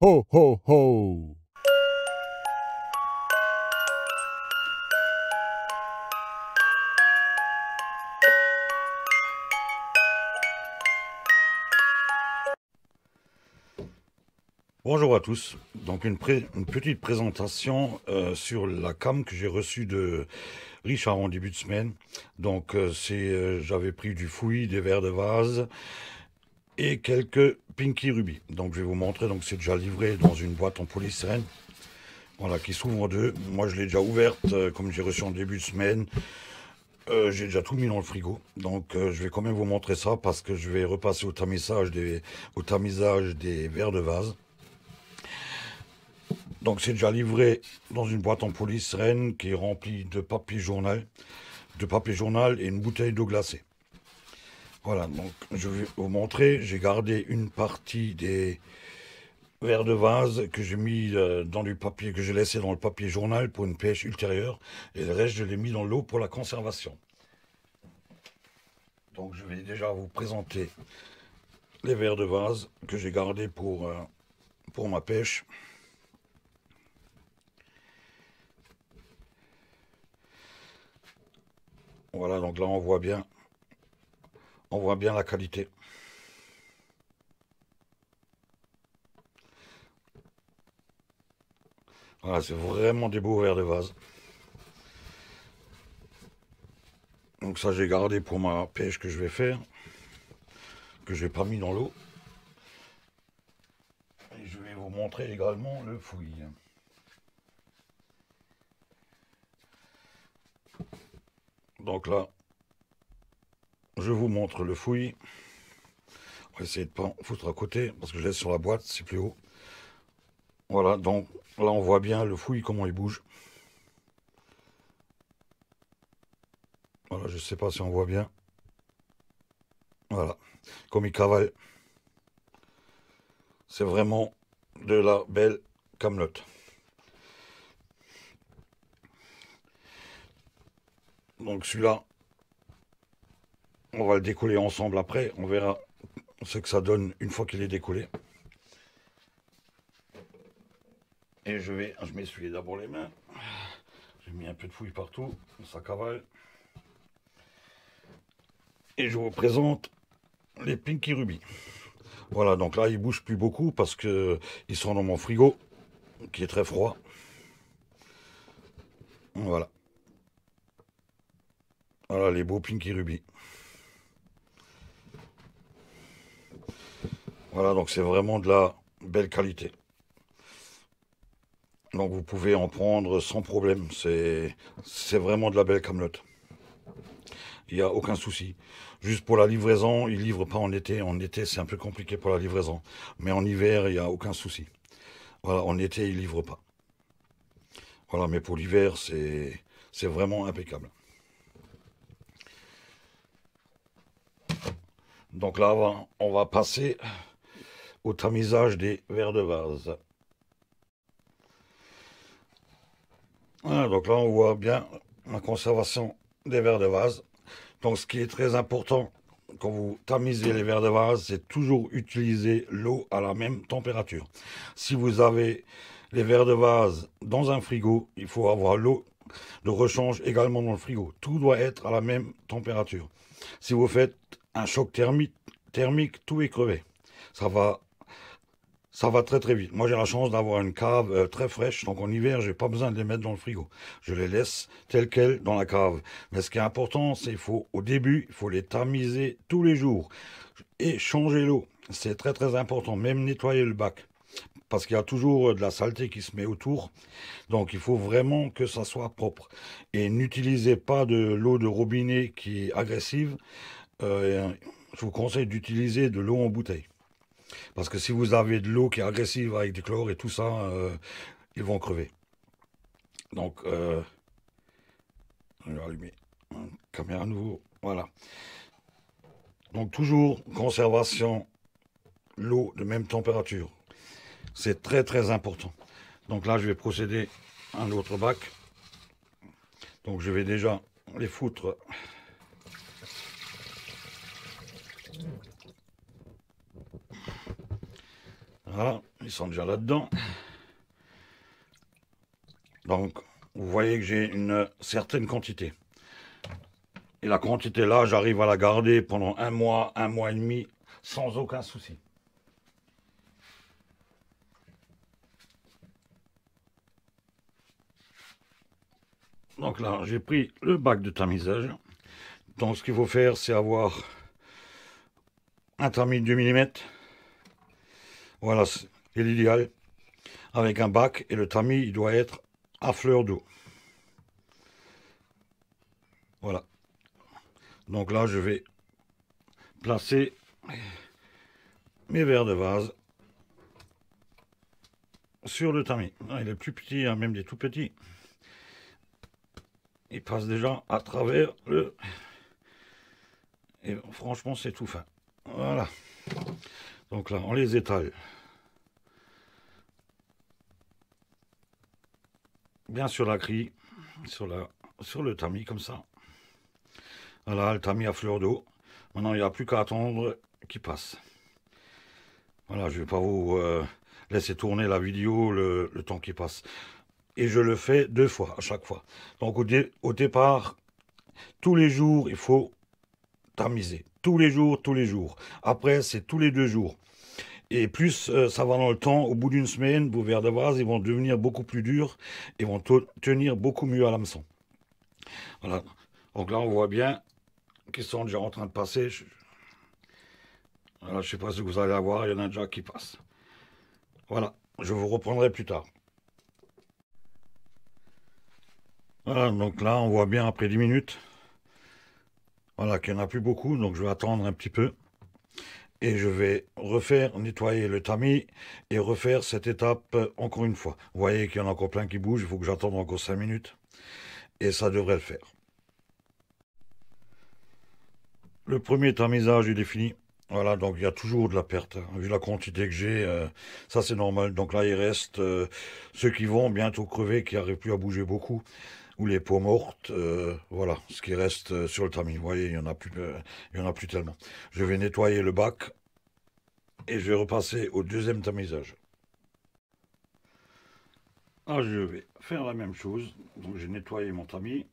ho, ho, ho. Bonjour à tous. Donc une petite présentation sur la cam que j'ai reçue de Richard en début de semaine. Donc j'avais pris du fouillis, des verres de vase et quelques Pinky Ruby. Donc je vais vous montrer. Donc c'est déjà livré dans une boîte en polystyrène. Voilà, qui s'ouvre en deux. Moi je l'ai déjà ouverte comme j'ai reçu en début de semaine. J'ai déjà tout mis dans le frigo, donc je vais quand même vous montrer ça parce que je vais repasser au tamisage des verres de vase. Donc c'est déjà livré dans une boîte en polystyrène qui est remplie de papier journal et une bouteille d'eau glacée. Voilà, donc je vais vous montrer. J'ai gardé une partie des verres de vase que j'ai mis dans du papier, que j'ai laissé dans le papier journal pour une pêche ultérieure, et le reste je l'ai mis dans l'eau pour la conservation. Donc je vais déjà vous présenter les verres de vase que j'ai gardés pour ma pêche. Voilà, donc là on voit bien la qualité. Voilà, c'est vraiment des beaux verres de vase. Donc ça j'ai gardé pour ma pêche que je vais faire, que je n'ai pas mis dans l'eau. Et je vais vous montrer également le fouillis. Donc là, je vous montre le fouillis. On va essayer de ne pas foutre à côté, parce que je laisse sur la boîte, c'est plus haut. Voilà, donc là on voit bien le fouillis, comment il bouge. Voilà, je ne sais pas si on voit bien. Voilà, comme il cavale. C'est vraiment de la belle camelote. Donc celui-là, on va le décoller ensemble après. On verra ce que ça donne une fois qu'il est décollé. Et je m'essuyer d'abord les mains. J'ai mis un peu de fouille partout, ça cavale. Et je vous présente les Pinky Ruby. Voilà, donc là, ils bougent plus beaucoup parce que ils sont dans mon frigo, qui est très froid. Voilà. Voilà les beaux Pinky Ruby. Voilà, donc c'est vraiment de la belle qualité. Donc vous pouvez en prendre sans problème. C'est vraiment de la belle camelote. Il n'y a aucun souci. Juste pour la livraison, ils ne livrent pas en été. En été, c'est un peu compliqué pour la livraison. Mais en hiver, il n'y a aucun souci. Voilà, en été, ils ne livrent pas. Voilà, mais pour l'hiver, c'est vraiment impeccable. Donc là, on va passer au tamisage des verres de vase. Voilà, donc là, on voit bien la conservation des verres de vase. Donc ce qui est très important quand vous tamisez les verres de vase, c'est toujours utiliser l'eau à la même température. Si vous avez les verres de vase dans un frigo, il faut avoir l'eau de rechange également dans le frigo. Tout doit être à la même température. Si vous faites un choc thermique, tout est crevé. Ça va Ça va très très vite. Moi j'ai la chance d'avoir une cave très fraîche, donc en hiver j'ai pas besoin de les mettre dans le frigo. Je les laisse telles quelles dans la cave. Mais ce qui est important, c'est au début, il faut les tamiser tous les jours et changer l'eau. C'est très très important. Même nettoyer le bac, parce qu'il y a toujours de la saleté qui se met autour. Donc il faut vraiment que ça soit propre. Et n'utilisez pas de l'eau de robinet qui est agressive. Je vous conseille d'utiliser de l'eau en bouteille. Parce que si vous avez de l'eau qui est agressive avec du chlore et tout ça, ils vont crever. Donc, je vais allumer la caméra à nouveau. Voilà. Donc, toujours conservation, l'eau de même température. C'est très très important. Donc là, je vais procéder à un autre bac. Donc, je vais déjà les foutre. Voilà, ils sont déjà là-dedans. Donc, vous voyez que j'ai une certaine quantité. Et la quantité là, j'arrive à la garder pendant un mois et demi, sans aucun souci. Donc là, j'ai pris le bac de tamisage. Donc ce qu'il faut faire, c'est avoir un tamis de 2 mm. Voilà, c'est l'idéal. Avec un bac, et le tamis, il doit être à fleur d'eau. Voilà. Donc là, je vais placer mes verres de vase sur le tamis. Ah, il est plus petit, hein, même des tout petits. Il passe déjà à travers le... Et franchement, c'est tout fin. Voilà. Donc là, on les étale bien sur la grille, sur le tamis, comme ça. Voilà, le tamis à fleur d'eau. Maintenant, il n'y a plus qu'à attendre qu'il passe. Voilà, je ne vais pas vous laisser tourner la vidéo le temps qui passe. Et je le fais 2 fois à chaque fois. Donc au départ, tous les jours, il faut tamiser. Tous les jours, tous les jours. Après, c'est tous les 2 jours. Et plus ça va dans le temps, au bout d'une semaine, vos verres de vase, ils vont devenir beaucoup plus durs et vont tenir beaucoup mieux à l'hameçon. Voilà. Donc là, on voit bien qu'ils sont déjà en train de passer. Voilà, je ne sais pas si vous allez avoir, il y en a déjà qui passent. Voilà, je vous reprendrai plus tard. Voilà, donc là, on voit bien après 10 minutes, voilà, qu'il n'y en a plus beaucoup, donc je vais attendre un petit peu. Et je vais refaire nettoyer le tamis et refaire cette étape encore une fois. Vous voyez qu'il y en a encore plein qui bougent, il faut que j'attende encore 5 minutes. Et ça devrait le faire. Le premier tamisage, il est fini. Voilà, donc il y a toujours de la perte, hein. Vu la quantité que j'ai, ça c'est normal. Donc là, il reste ceux qui vont bientôt crever, qui n'arrivent plus à bouger beaucoup, ou les peaux mortes, voilà, ce qui reste sur le tamis. Vous voyez, il y en a plus tellement. Je vais nettoyer le bac et je vais repasser au deuxième tamisage. Ah, je vais faire la même chose. Donc j'ai nettoyé mon tamis.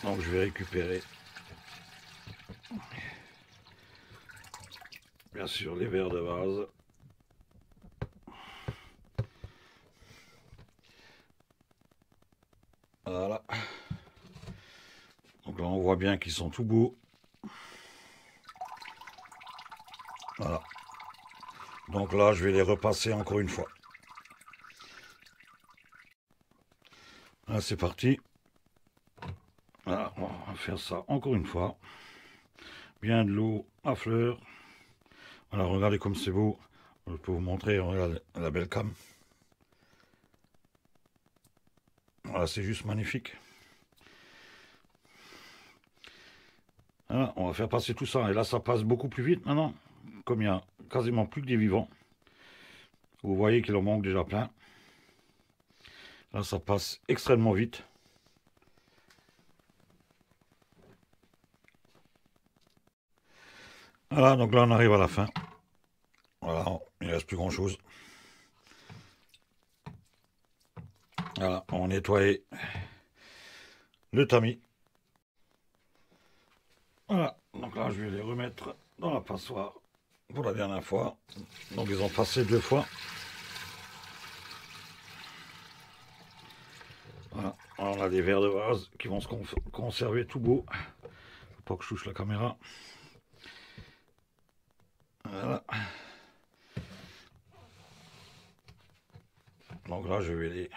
Donc je vais récupérer bien sûr les verres de vase. Voilà. Donc là on voit bien qu'ils sont tout beaux. Voilà. Donc là je vais les repasser encore une fois. Là c'est parti. Voilà, on va faire ça encore une fois. Bien de l'eau à fleurs. Voilà, regardez comme c'est beau. Je peux vous montrer, regardez la belle cam. Voilà, c'est juste magnifique. Voilà, on va faire passer tout ça. Et là, ça passe beaucoup plus vite maintenant. Comme il n'y a quasiment plus que des vivants. Vous voyez qu'il en manque déjà plein. Là, ça passe extrêmement vite. Voilà, donc là, on arrive à la fin. Voilà, il ne reste plus grand-chose. Voilà, on va nettoyer le tamis. Voilà, donc là, je vais les remettre dans la passoire pour la dernière fois. Donc, ils ont passé 2 fois. Voilà, on a des verres de vase qui vont se conserver tout beau. Faut pas que je touche la caméra. Voilà. Donc là, je vais les...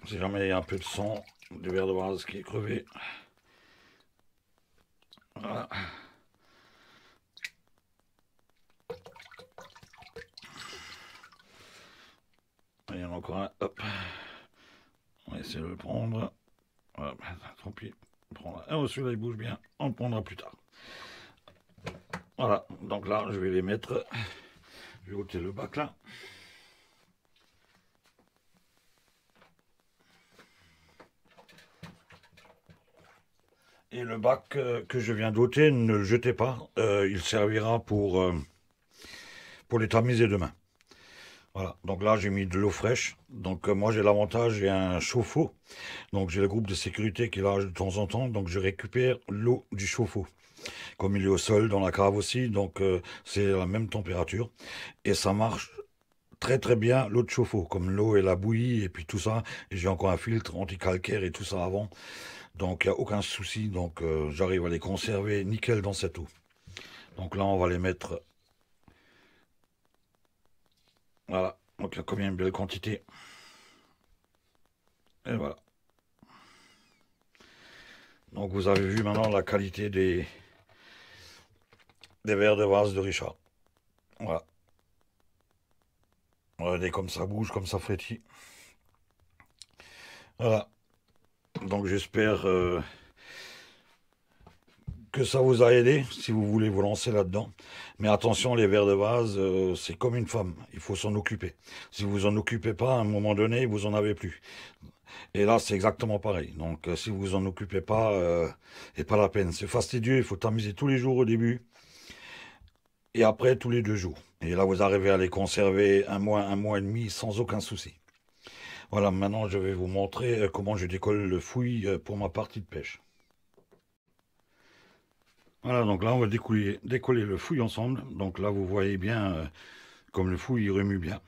Si jamais il y a un peu de sang, du verre de vase qui est crevé. Voilà. Il y en a encore un. Hop. On va essayer de le prendre. Voilà, tant pis. Oh, celui-là, il bouge bien. On le prendra plus tard. Voilà. Donc là, je vais les mettre. Je vais ôter le bac là. Et le bac que je viens d'ôter, ne le jetez pas. Il servira pour les tamiser demain. Voilà, donc là j'ai mis de l'eau fraîche. Donc moi j'ai l'avantage, j'ai un chauffe-eau. Donc j'ai le groupe de sécurité qui est là de temps en temps. Donc je récupère l'eau du chauffe-eau. Comme il est au sol, dans la cave aussi. Donc c'est la même température. Et ça marche très très bien l'eau de chauffe-eau. Comme l'eau et la bouillie et puis tout ça. Et j'ai encore un filtre anti-calcaire et tout ça avant. Donc il n'y a aucun souci. Donc j'arrive à les conserver nickel dans cette eau. Donc là on va les mettre. Voilà. Donc il y a combien de belle quantité. Et voilà. Donc vous avez vu maintenant la qualité des verres de vase de Richard. Voilà. Regardez comme ça bouge, comme ça frétille. Voilà. Donc j'espère que ça vous a aidé si vous voulez vous lancer là-dedans. Mais attention, les verres de vase, c'est comme une femme. Il faut s'en occuper. Si vous en occupez pas, à un moment donné, vous en avez plus. Et là, c'est exactement pareil. Donc si vous en occupez pas, c'est pas la peine. C'est fastidieux, il faut t'amuser tous les jours au début. Et après, tous les 2 jours. Et là, vous arrivez à les conserver un mois et demi sans aucun souci. Voilà, maintenant, je vais vous montrer comment je décolle le fouille pour ma partie de pêche. Voilà, donc là, on va décoller le fouille ensemble. Donc là, vous voyez bien comme le fouille, il remue bien.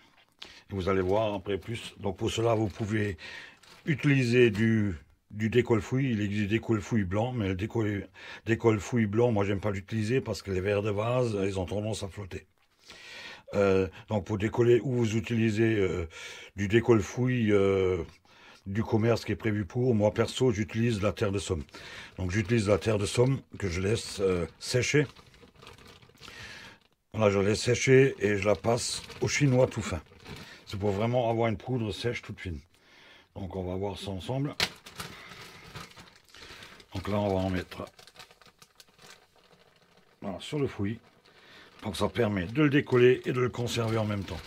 Et vous allez voir après plus. Donc pour cela, vous pouvez utiliser du décolle-fouille. Il existe du décolle-fouille blanc, mais le décolle-fouille blanc, moi, j'aime pas l'utiliser parce que les verres de vase, ils ont tendance à flotter. Donc pour décoller, ou vous utilisez du décolle-fouille du commerce qui est prévu pour. Moi perso, j'utilise la terre de Somme. Donc j'utilise la terre de Somme que je laisse sécher. Voilà, je la laisse sécher et je la passe au chinois tout fin. C'est pour vraiment avoir une poudre sèche toute fine. Donc on va voir ça ensemble. Donc là on va en mettre voilà, sur le fouillis. Donc ça permet de le décoller et de le conserver en même temps.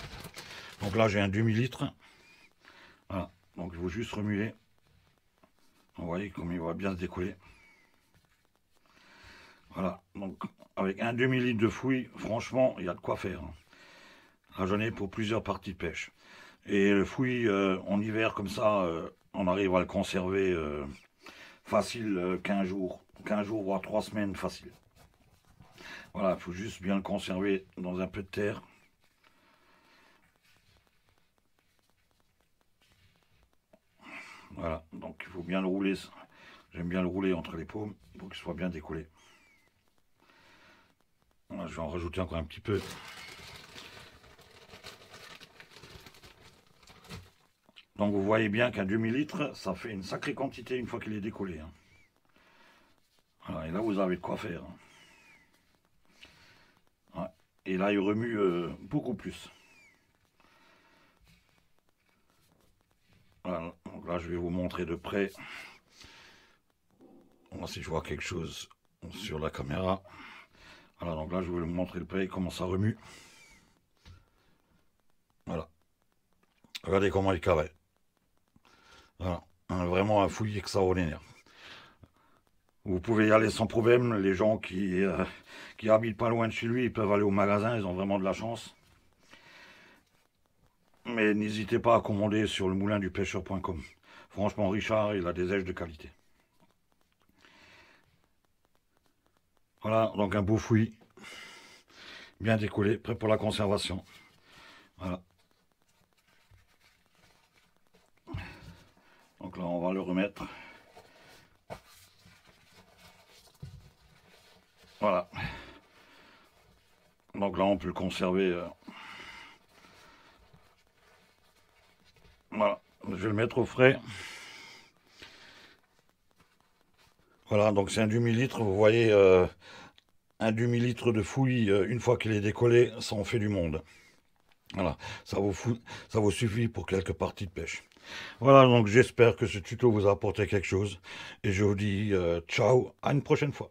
Donc là j'ai un demi-litre. Voilà, donc il faut juste remuer. Vous voyez comme il va bien se décoller. Voilà, donc avec un demi-litre de fouille, franchement, il y a de quoi faire. Là j'en ai pour plusieurs parties de pêche. Et le fouille en hiver comme ça, on arrive à le conserver facile 15 jours. 15 jours voire 3 semaines facile. Voilà, il faut juste bien le conserver dans un peu de terre. Voilà, donc il faut bien le rouler. J'aime bien le rouler entre les paumes pour qu'il soit bien décollé. Voilà, je vais en rajouter encore un petit peu. Donc vous voyez bien qu'un demi-litre, ça fait une sacrée quantité une fois qu'il est décollé. Hein. Voilà, et là vous avez de quoi faire. Hein. Ouais. Et là il remue beaucoup plus. Voilà, donc là je vais vous montrer de près. Moi si je vois quelque chose sur la caméra. Voilà, donc là je vais vous montrer de près comment ça remue. Voilà. Regardez comment il carré. Voilà. Vraiment un fouillis extraordinaire. Vous pouvez y aller sans problème. Les gens qui habitent pas loin de chez lui, ils peuvent aller au magasin. Ils ont vraiment de la chance. Mais n'hésitez pas à commander sur le moulin du pêcheur.com. Franchement, Richard, il a des èches de qualité. Voilà, donc un beau fouillis. Bien décollé, prêt pour la conservation. Voilà. Donc là, on va le remettre. Voilà. Donc là, on peut le conserver. Voilà. Je vais le mettre au frais. Voilà, donc c'est un demi-litre. Vous voyez, un demi-litre de fouillis, une fois qu'il est décollé, ça en fait du monde. Voilà, ça vous suffit pour quelques parties de pêche. Voilà, donc j'espère que ce tuto vous a apporté quelque chose. Et je vous dis ciao, à une prochaine fois.